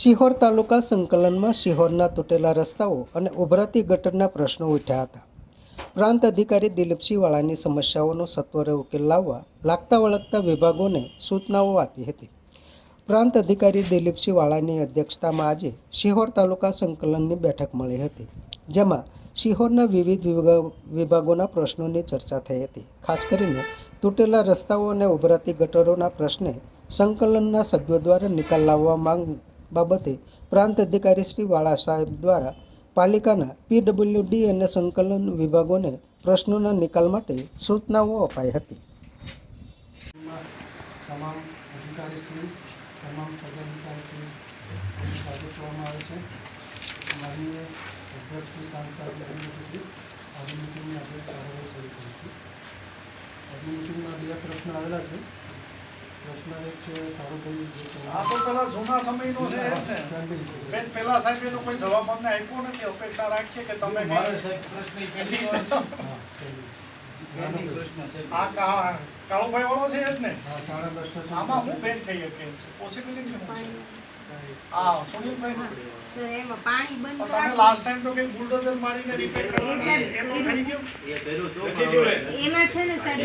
સિહોર તાલુકા સંકલનમાં સિહોરના તૂટેલા રસ્તાઓ અને ઉભરાતી ગટરના પ્રશ્નો ઉઠ્યા હતા. પ્રાંત અધિકારી દિલીપસિંહ વાળાની સમસ્યાઓનો સત્વરે ઉકેલ લાવવા લાગતા વળગતા વિભાગોને સૂચનાઓ આપી હતી. પ્રાંત અધિકારી દિલીપસિંહ વાળાની અધ્યક્ષતામાં આજે સિહોર તાલુકા સંકલનની બેઠક મળી હતી, જેમાં સિહોરના વિવિધ વિભાગોના પ્રશ્નોની ચર્ચા થઈ હતી. ખાસ કરીને તૂટેલા રસ્તાઓ અને ઉભરાતી ગટરોના પ્રશ્ને સંકલનના સભ્યો દ્વારા નિકાલ લાવવા માંગ બાબતે પ્રાંત અધિકારી શ્રી વાળા સાહેબ દ્વારા પાલિકાના પીડબ્લ્યુડી અને સંકલન વિભાગોને પ્રશ્નોના નિકાલ માટે સૂચનાઓ અપાઈ હતી. તમામ અધિકારીશ્રી, તમામ પદાધિકારીશ્રી સ્વાગત કરવામાં આવે છે. માનનીય અધ્યક્ષ શ્રી કાંત સાહેબ આજની મિટિંગની આપણે કાર્યવાહી શરૂ કરીશું. આજની મિટિંગમાં બે પ્રશ્ન આવેલા છે. પ્રશ્ન એક છે તારુભાઈ, આ તો પેલા જૂના સમયનો છે બેન, પેલા સાહેબ એનો કોઈ જવાબ અમને આપ્યો નથી. અપેક્ષા રાખીએ કે તમે આ કાળુભાઈ વાળો છે જ ને, આમાં હું બેન થઈ શકે છે પોસિબિલિટી શું છે? હા, સુનિલભાઈ સર એમાં પાણી બંધ તમે લાસ્ટ ટાઈમ તો કઈ બુલડોઝર મારીને રિપેર કરવાનો એટલો થઈ ગયો. એમાં છે ને સાહેબ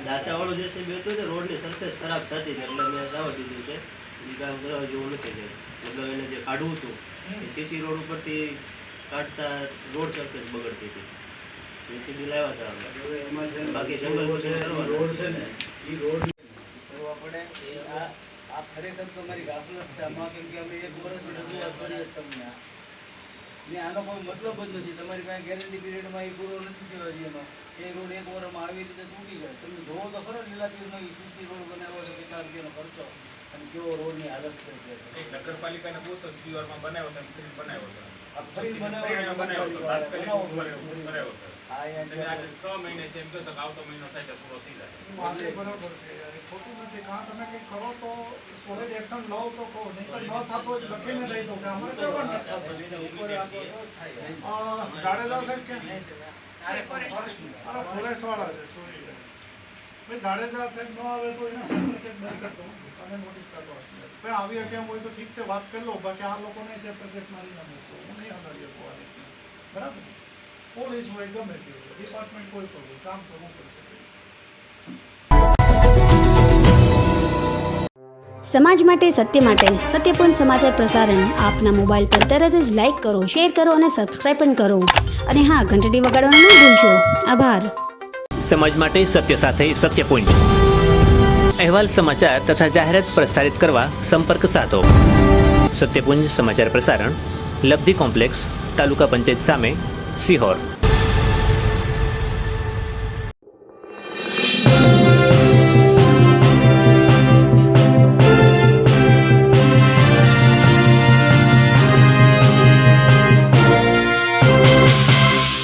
દાતાવાળો જે છે બેતો છે, રોડની સરફેસ ખરાબ થતી હતી એટલે મેં જવા દીધું છે. એ કામ કરવા જેવું નથી જાય. મતલબ એને જે કાઢવું હતું એ સીસી રોડ ઉપરથી કાઢતા રોડ સરફેસ બગડતી હતી. જેસીબી લાવ્યા હતા. બાકી જંગલ રોડ છે ને એ રોડ આપણે આ ખરેખર તમારી ગાફલત છે આમાં, કેમ કે અમે એક વર્ષ રજૂઆત કરીએ તમને ને આનો કોઈ મતલબ જ નથી. તમારી પાસે ગેરંટી પીરિયડમાં એ પૂરો નથી થયો એનો. એ રોડ એક વર્ષમાં આવી રીતે તૂટી જાય. તમે જોવો તો ખરો લીલાપીરમાં એ સીસી રોડ બનાવ્યો છે, કેટલા રૂપિયાનો ખર્ચો અને કેવો રોડની હાલત છે. નગરપાલિકાના બહુ સીઓરમાં બનાવ્યો હતો, ફરી બનાવ્યો હતો. ફરી બનાવ્યો તમે આજે 6 મહિનાથી એમ કહો છો કે આવતો મહિનો થાય તો પૂરો થઈ જાય. બરોબર છે, ખોટું નથી. કાં તમે કંઈક કરો તો સોલિડ એક્શન લો તો કહો, નહીં તો ન થતો જ લખીને દઈ દો કે અમારે જાડેજા સાહેબ કે ફોરેસ્ટ વાળા છે, સોરી ભાઈ, જાડેજા સાહેબ ન આવે તો એના સર્ટિફિકેટ બંધ કરતો અને નોટિસ કરતો. ભાઈ આવી કેમ હોય તો ઠીક છે, વાત કરી લો. બાકી આ લોકોને છે પ્રદેશ મારી ના મૂકો, હું નહીં અગાડી શકું. બરાબર, પોલીસ હોય ગમે તે હોય, ડિપાર્ટમેન્ટ કોઈ પણ હોય, કામ તો હું કરી શકે. સમાજ માટે, સત્ય માટે, સત્યપૂર્ણ સમાચાર પ્રસારણ આપના મોબાઈલ પર તરત જ લાઈક કરો, શેર કરો અને સબસ્ક્રાઈબ પણ કરો. અને હા, ઘંટડી વગાડવાનું ન ભૂલશો. આભાર. સમાજ માટે સત્ય સાથે સત્યપુંજ. અહેવાલ, સમાચાર તથા જાહેરાત પ્રસારિત કરવા સંપર્ક સાધો. સત્યપુંજ સમાચાર પ્રસારણ, લબ્ધિ કોમ્પ્લેક્સ, તાલુકા પંચાયત સામે, સિહોર.